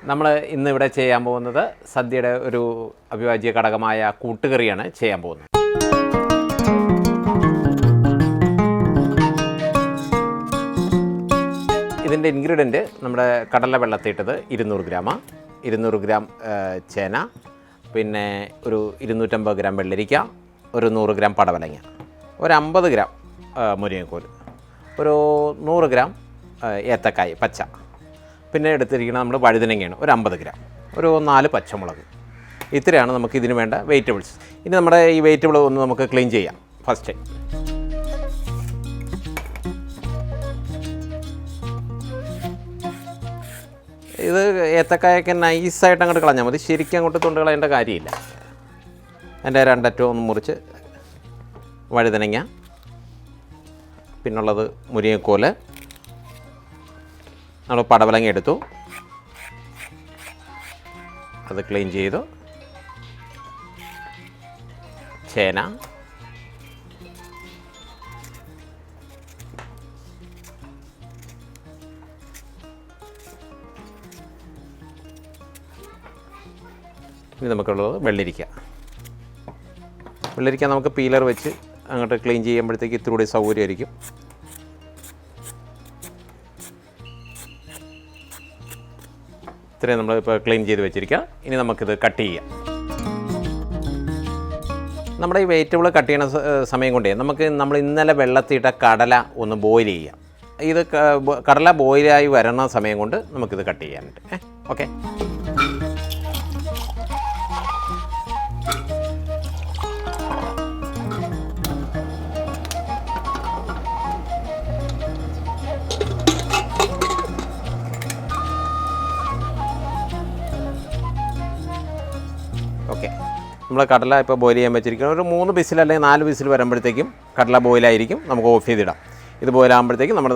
നമ്മൾ ഇന്ന് ഇവിടെ ചെയ്യാൻ പോകുന്നത് സദ്യയുടെ ഒരു അവിഭാജ്യ ഘടകമായ കൂട്ടുകറിയാണ് ചെയ്യാൻ പോകുന്നത്. ഇതിൻ്റെ ഇൻഗ്രീഡിയൻറ്റ് നമ്മുടെ കടല വെള്ളത്തിയിട്ടത് 200 ഗ്രാമാണ്. 200 ഗ്രാം ചേന, പിന്നെ ഒരു 250 ഗ്രാം വെള്ളരിക്ക, ഒരു 100 ഗ്രാം പടവലങ്ങ, ഒരു 50 ഗ്രാം മുരിങ്ങക്കോൽ, ഒരു 100 ഗ്രാം ഏത്തക്കായ് പച്ച, പിന്നെ എടുത്തിരിക്കുന്നത് നമ്മൾ വഴുതനങ്ങയാണ് ഒരു 50 ഗ്രാം, ഒരു 4 പച്ചമുളക്. ഇത്രയാണ് നമുക്ക് ഇതിന് വേണ്ട വെജിറ്റബിൾസ്. ഇനി നമ്മുടെ ഈ വെജിറ്റബിൾ ഒന്ന് നമുക്ക് ക്ലീൻ ചെയ്യാം. ഫസ്റ്റ് ഇത് ഏത്തക്കായൊക്കെ നൈസായിട്ട് അങ്ങോട്ട് കളഞ്ഞാൽ മതി, ശരിക്കും അങ്ങോട്ട് തൊണ്ട് കളയേണ്ട കാര്യമില്ല. എൻ്റെ 2 അറ്റവും ഒന്ന് മുറിച്ച് വഴുതനങ്ങ, പിന്നുള്ളത് മുരിങ്ങക്കോല്, നമ്മൾ പടവലങ്ങ എടുത്തു, അത് ക്ലീൻ ചെയ്തു. ചേന, ഇനി നമുക്കുള്ളത് വെള്ളരിക്ക. വെള്ളരിക്ക നമുക്ക് പീലർ വെച്ച് അങ്ങോട്ട് ക്ലീൻ ചെയ്യുമ്പോഴത്തേക്ക് ഇത്തിരി കൂടി സൗകര്യമായിരിക്കും. ഇത്രയും നമ്മളിപ്പോൾ ക്ലീൻ ചെയ്ത് വെച്ചിരിക്കുക. ഇനി നമുക്കിത് കട്ട് ചെയ്യാം. നമ്മുടെ ഈ വെജിറ്റബിൾ കട്ട് ചെയ്യുന്ന സമയം കൊണ്ടേ നമ്മൾ ഇന്നലെ വെള്ളത്തിയിട്ട കടല ഒന്ന് ബോയിൽ ചെയ്യാം. ഇത് കടല ബോയിലായി വരണ സമയം കൊണ്ട് നമുക്കിത് കട്ട് ചെയ്യാനുണ്ട്. Okay, okay. നമ്മൾ കടല ഇപ്പോൾ ബോയിൽ ചെയ്യാൻ വെച്ചിരിക്കുന്നത് ഒരു 3 വിസിൽ അല്ലെങ്കിൽ 4 വിസിൽ വരുമ്പോഴത്തേക്കും കടല ബോയിലായിരിക്കും. നമുക്ക് ഓഫ് ചെയ്തിടാം. ഇത് ബോയിലാകുമ്പോഴത്തേക്കും നമ്മുടെ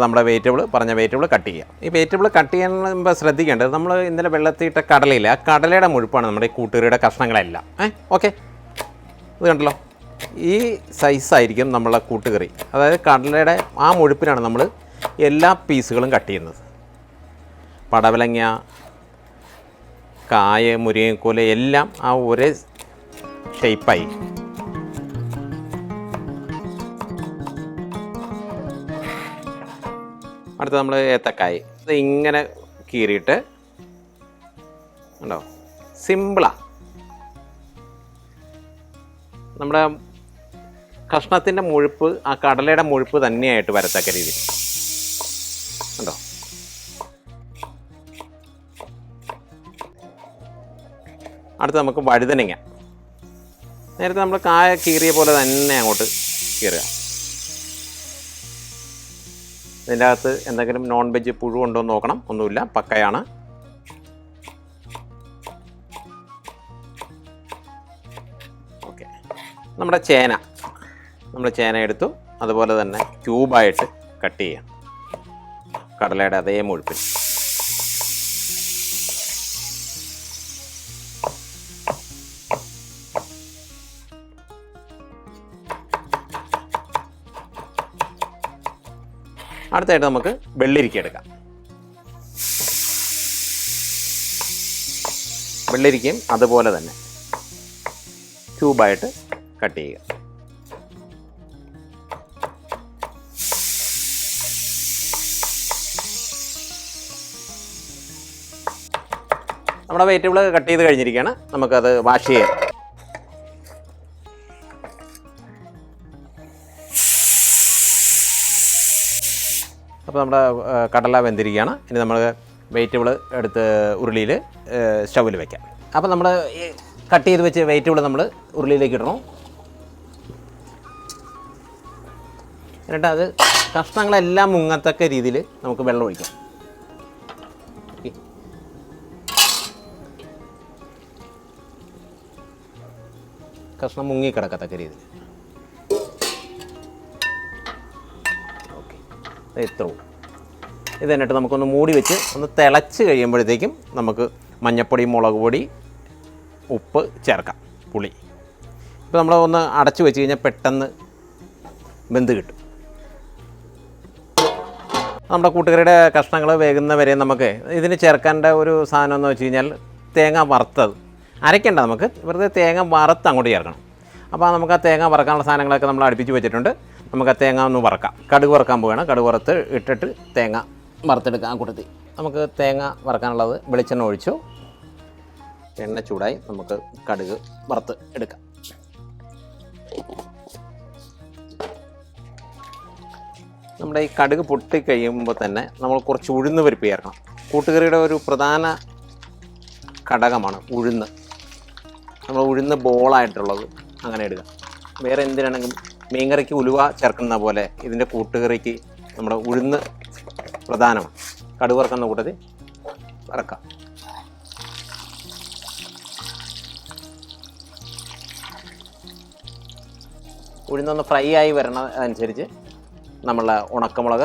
പറഞ്ഞ വെജിറ്റബിൾ കട്ട് ചെയ്യാം. ഈ വെജിറ്റബിൾ കട്ട് ചെയ്യുമ്പോൾ ശ്രദ്ധിക്കേണ്ടത്, നമ്മൾ ഇന്നലെ വെള്ളത്തിയിട്ട കടലയില്ല, ആ കടലയുടെ മുഴുപ്പാണ് നമ്മുടെ ഈ കൂട്ടുകറിയുടെ കഷ്ണങ്ങളെല്ലാം. ഓക്കെ, ഇത് കണ്ടല്ലോ, ഈ സൈസായിരിക്കും നമ്മളെ കൂട്ടുകറി. അതായത് കടലയുടെ ആ മുഴുപ്പിനാണ് നമ്മൾ എല്ലാ പീസുകളും കട്ട് ചെയ്യുന്നത്. പടവലങ്ങ, കായ, മുരിങ്ങക്കോല എല്ലാം ആ ഒരേ ഷേപ്പായി. അടുത്ത നമ്മൾ ഏത്തക്കായ് ഇത് ഇങ്ങനെ കീറിയിട്ട് ഉണ്ടോ, സിമ്പിളാണ്. നമ്മുടെ കഷ്ണത്തിൻ്റെ മുഴുപ്പ് ആ കടലയുടെ മുഴുപ്പ് തന്നെയായിട്ട് വരത്തക്ക രീതിയിൽ ഉണ്ടോ. അടുത്ത് നമുക്ക് വഴുതനങ്ങ. നേരത്തെ നമ്മൾ കായ കീറിയ പോലെ തന്നെ അങ്ങോട്ട് കീറുക. ഇതിൻ്റെ അകത്ത് എന്തെങ്കിലും നോൺ വെജ് പുഴു ഉണ്ടോ എന്ന് നോക്കണം. ഒന്നുമില്ല, പക്കയാണ്. ഓക്കെ, നമ്മുടെ ചേന എടുത്തു, അതുപോലെ തന്നെ ക്യൂബായിട്ട് കട്ട് ചെയ്യാം. കടലയുടെ അതേ മുഴുപ്പിൽ. അടുത്തായിട്ട് നമുക്ക് വെള്ളരിക്ക എടുക്കാം. വെള്ളരിക്കയും അതുപോലെ തന്നെ ക്യൂബായിട്ട് കട്ട് ചെയ്യുക. നമ്മുടെ വെജിറ്റബിൾ കട്ട് ചെയ്ത് കഴിഞ്ഞിരിക്കുകയാണ്. നമുക്കത് വാഷ് ചെയ്യാം. അപ്പോൾ നമ്മുടെ കടല വെന്തിരിക്കുകയാണ്. ഇനി നമ്മൾ വെജിറ്റബിൾ എടുത്ത് ഉരുളിയിൽ സ്റ്റൗവിൽ വയ്ക്കാം. അപ്പോൾ നമ്മൾ ഈ കട്ട് ചെയ്ത് വെച്ച് വെജിറ്റബിൾ നമ്മൾ ഉരുളിയിലേക്ക് ഇടണം. എന്നിട്ട് അത് കഷ്ണങ്ങളെല്ലാം മുങ്ങത്തക്ക രീതിയിൽ നമുക്ക് വെള്ളം ഒഴിക്കാം. കഷ്ണം മുങ്ങിക്കിടക്കത്തക്ക രീതിയിൽ. ഇത്രയും ഇത് എന്നിട്ട് നമുക്കൊന്ന് മൂടി വെച്ച് ഒന്ന് തിളച്ച് കഴിയുമ്പോഴത്തേക്കും നമുക്ക് മഞ്ഞൾപ്പൊടി, മുളക് പൊടി, ഉപ്പ് ചേർക്കാം, പുളി. ഇപ്പോൾ നമ്മൾ ഒന്ന് അടച്ചു വെച്ച് കഴിഞ്ഞാൽ പെട്ടെന്ന് വെന്ത് കിട്ടും. നമ്മുടെ കൂട്ടുകറിയുടെ കഷ്ണങ്ങൾ വേകുന്നവരെ നമുക്ക് ഇതിന് ചേർക്കേണ്ട ഒരു സാധനം എന്ന് വെച്ച് കഴിഞ്ഞാൽ തേങ്ങ വറുത്തത് അരയ്ക്കേണ്ട, നമുക്ക് വെറുതെ തേങ്ങ വറുത്ത് അങ്ങോട്ട് ചേർക്കണം. അപ്പോൾ നമുക്ക് ആ തേങ്ങ വറക്കാനുള്ള സാധനങ്ങളൊക്കെ നമ്മൾ അടുപ്പിച്ച് വെച്ചിട്ടുണ്ട്. നമുക്ക് ആ തേങ്ങ ഒന്ന് വറക്കാം. കടുക് വറക്കാൻ പോവുകയാണ്. കടുക് വറുത്ത് ഇട്ടിട്ട് തേങ്ങ വറുത്തെടുക്കാം. ആ കൂട്ടത്തിൽ നമുക്ക് തേങ്ങ വറക്കാനുള്ളത് വെളിച്ചെണ്ണ ഒഴിച്ചു, എണ്ണ ചൂടായി, നമുക്ക് കടുക് വറുത്ത് എടുക്കാം. നമ്മുടെ ഈ കടുക് പൊട്ടി കഴിയുമ്പോൾ തന്നെ നമ്മൾ കുറച്ച് ഉഴുന്ന് പരിപ്പ് ചേർക്കണം. കൂട്ടുകറിയുടെ ഒരു പ്രധാന ഘടകമാണ് ഉഴുന്ന്. നമ്മൾ ഉഴുന്ന് ബോളായിട്ടുള്ളത് അങ്ങനെ ഇടുക. വേറെ എന്തിനാണെങ്കിലും മീൻകറിക്ക് ഉലുവ ചേർക്കുന്ന പോലെ ഇതിൻ്റെ കൂട്ടുകറിക്ക് നമ്മുടെ ഉഴുന്ന് പ്രധാനമാണ്. കടുക് വറക്കുന്ന കൂട്ടത്തിൽ വറക്കാം. ഉഴുന്നൊന്ന് ഫ്രൈ ആയി വരണതനുസരിച്ച് നമ്മളുടെ ഉണക്കമുളക്,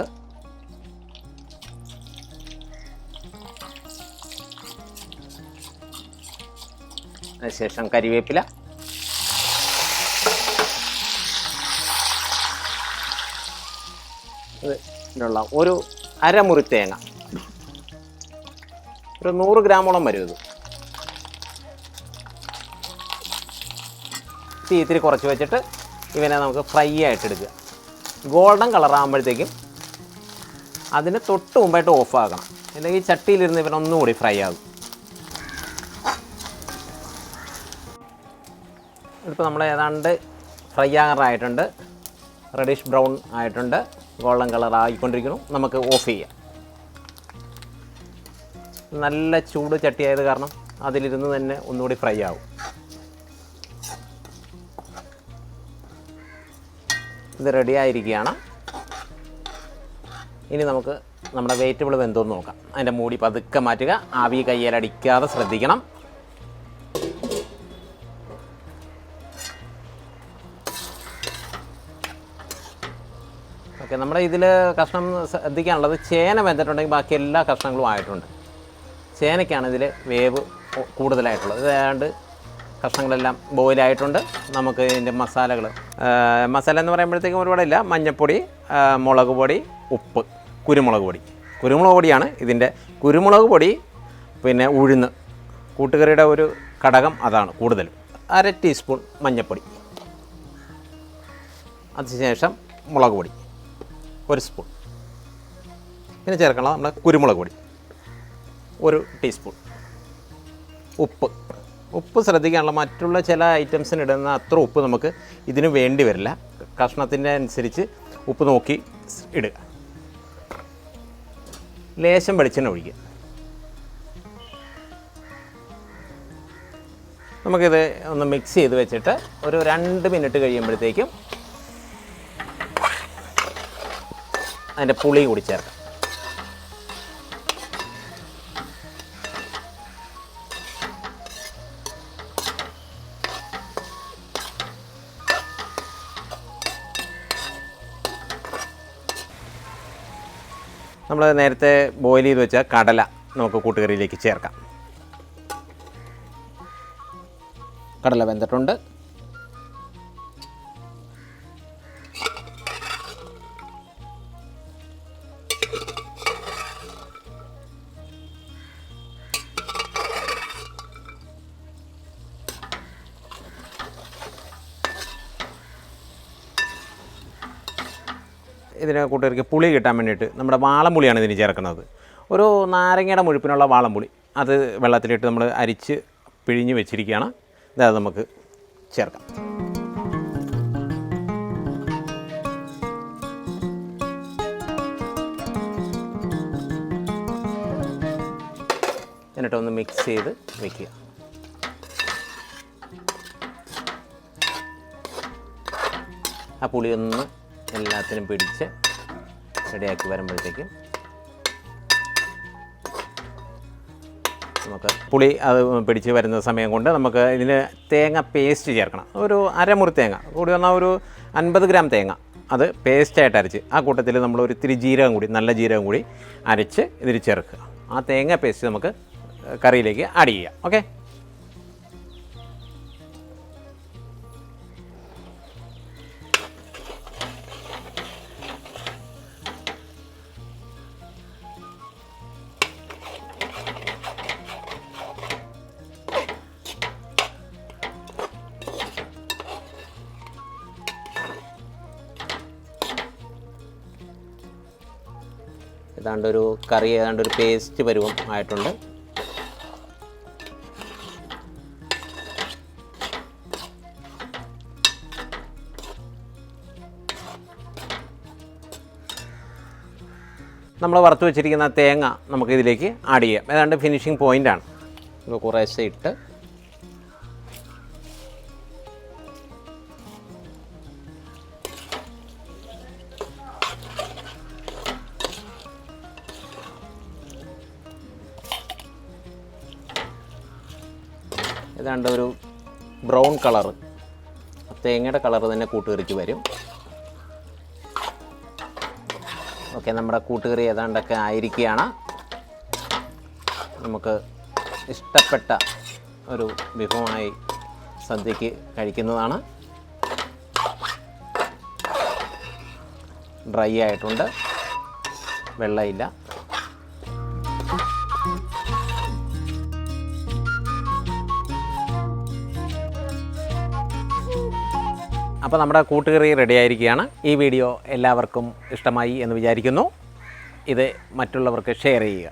അതിനുശേഷം കരിവേപ്പില, ഇതിനുള്ള ഒരു അരമുറി തേങ്ങ, ഒരു 100 ഗ്രാമോളം വരും. ഇത് തീ ഇത്തിരി കുറച്ച് വെച്ചിട്ട് ഇവനെ നമുക്ക് ഫ്രൈ ആയിട്ടെടുക്കുക. ഗോൾഡൻ കളറാകുമ്പോഴത്തേക്കും അതിന് തൊട്ട് മുമ്പായിട്ട് ഓഫാക്കണം, അല്ലെങ്കിൽ ചട്ടിയിലിരുന്ന് ഇവനൊന്നുകൂടി ഫ്രൈ ആകും. ഇതിപ്പോൾ നമ്മൾ ഏതാണ്ട് ഫ്രൈ ആകാറായിട്ടുണ്ട്. റെഡിഷ് ബ്രൗൺ ആയിട്ടുണ്ട്, ഗോൾഡൻ കളർ ആയിക്കൊണ്ടിരിക്കുന്നു. നമുക്ക് ഓഫ് ചെയ്യാം. നല്ല ചൂട് ചട്ടിയായത് കാരണം അതിലിരുന്ന് തന്നെ ഒന്നുകൂടി ഫ്രൈ ആവും. ഇത് റെഡി ആയിരിക്കുകയാണ്. ഇനി നമുക്ക് നമ്മുടെ വെജിറ്റബിൾ വെന്തോന്ന് നോക്കാം. അതിൻ്റെ മൂടി പതുക്കെ മാറ്റുക. ആവി കയ്യിലടിക്കാതെ ശ്രദ്ധിക്കണം. ഓക്കെ, നമ്മുടെ ഇതിൽ കഷ്ണം ശ്രദ്ധിക്കാനുള്ളത് ചേന വെന്തിട്ടുണ്ടെങ്കിൽ ബാക്കി എല്ലാ കഷ്ണങ്ങളും ആയിട്ടുണ്ട്. ചേനയ്ക്കാണ് ഇതിൽ വേവ് കൂടുതലായിട്ടുള്ളത്. ഇത് ഏതാണ്ട് കഷ്ണങ്ങളെല്ലാം ബോയിലായിട്ടുണ്ട്. നമുക്ക് ഇതിൻ്റെ മസാല എന്ന് പറയുമ്പോഴത്തേക്കും ഒരുപാടില്ല. മഞ്ഞൾപ്പൊടി, മുളക് പൊടി, ഉപ്പ്, കുരുമുളക് പൊടിയാണ് ഇതിൻ്റെ. കുരുമുളക് പൊടി, പിന്നെ ഉഴുന്ന്, കൂട്ടുകറിയുടെ ഒരു ഘടകം അതാണ് കൂടുതലും. 1/2 ടീസ്പൂൺ മഞ്ഞൾപ്പൊടി, അതിനുശേഷം മുളക് പൊടി 1 സ്പൂൺ, പിന്നെ ചേർക്കണം നമ്മുടെ കുരുമുളക് പൊടി 1 ടീസ്പൂൺ, ഉപ്പ് ശ്രദ്ധിക്കാനുള്ള. മറ്റുള്ള ചില ഐറ്റംസിന് ഇടുന്ന അത്ര ഉപ്പ് നമുക്ക് ഇതിന് വേണ്ടി വരില്ല. കഷ്ണത്തിൻ്റെ അനുസരിച്ച് ഉപ്പ് നോക്കി ഇടുക. ലേശം വെളിച്ചെണ്ണ ഒഴിക്കുക. നമുക്കിത് ഒന്ന് മിക്സ് ചെയ്ത് വെച്ചിട്ട് ഒരു 2 മിനിറ്റ് കഴിയുമ്പോഴത്തേക്കും അതിൻ്റെ പുളി കൂടി ചേർക്കാം. നമ്മൾ നേരത്തെ ബോയിൽ ചെയ്ത് വെച്ച കടല നമുക്ക് കൂട്ടുകറിയിലേക്ക് ചേർക്കാം. കടല വെന്തിട്ടുണ്ട്. ഇതിന് കൂട്ടുകാർക്ക് പുളി കിട്ടാൻ വേണ്ടിയിട്ട് നമ്മുടെ വാളംപുളിയാണ് ഇതിന് ചേർക്കുന്നത്. ഒരു നാരങ്ങയുടെ മുഴുപ്പിനുള്ള വാളംപുളി അത് വെള്ളത്തിലിട്ട് നമ്മൾ അരിച്ച് പിഴിഞ്ഞ് വെച്ചിരിക്കുകയാണ്. ഇത് നമുക്ക് ചേർക്കാം. എന്നിട്ടൊന്ന് മിക്സ് ചെയ്ത് വയ്ക്കുക. ആ പുളി ഒന്ന് എല്ലാത്തിനും പിടിച്ച് റെഡിയാക്കി വരുമ്പോഴത്തേക്കും നമുക്ക് പുളി അത് പിടിച്ച് വരുന്ന സമയം കൊണ്ട് നമുക്ക് ഇതിന് തേങ്ങ പേസ്റ്റ് ചേർക്കണം. ഒരു അരമുറി തേങ്ങ കൂടി വന്നാൽ ഒരു 50 ഗ്രാം തേങ്ങ അത് പേസ്റ്റായിട്ട് അരച്ച് ആ കൂട്ടത്തിൽ നമ്മൾ ഒരു ഇത്തിരി ജീരകം കൂടി, നല്ല ജീരകം കൂടി അരച്ച് ഇതിൽ ചേർക്കുക. ആ തേങ്ങ പേസ്റ്റ് നമുക്ക് കറിയിലേക്ക് ആഡ് ചെയ്യാം. ഓക്കെ, ഏതാണ്ടൊരു കറി ഏതാണ്ടൊരു പേസ്റ്റ് പരുവം ആയിട്ടുണ്ട്. നമ്മൾ വറുത്ത് വെച്ചിരിക്കുന്ന തേങ്ങ നമുക്കിതിലേക്ക് ആഡ് ചെയ്യാം. ഏതാണ്ട് ഫിനിഷിംഗ് പോയിൻ്റാണ്. ഇത് കുറേശ്ശെ ഇട്ട് ഏതാണ്ട് ഒരു ബ്രൗൺ കളറ്, തേങ്ങയുടെ കളറ് തന്നെ കൂട്ടുകറിക്ക് വരും. ഓക്കെ, നമ്മുടെ കൂട്ടുകറി ഏതാണ്ടൊക്കെ ആയിരിക്കുകയാണ്. നമുക്ക് ഇഷ്ടപ്പെട്ട ഒരു വിഭവമായി സദ്യക്ക് കഴിക്കുന്നതാണ്. ഡ്രൈ ആയിട്ടുണ്ട്, വെള്ളമില്ല. അപ്പോൾ നമ്മുടെ കൂട്ടുകറി റെഡി ആയിരിക്കുകയാണ്. ഈ വീഡിയോ എല്ലാവർക്കും ഇഷ്ടമായി എന്ന് വിചാരിക്കുന്നു. ഇത് മറ്റുള്ളവർക്ക് ഷെയർ ചെയ്യുക.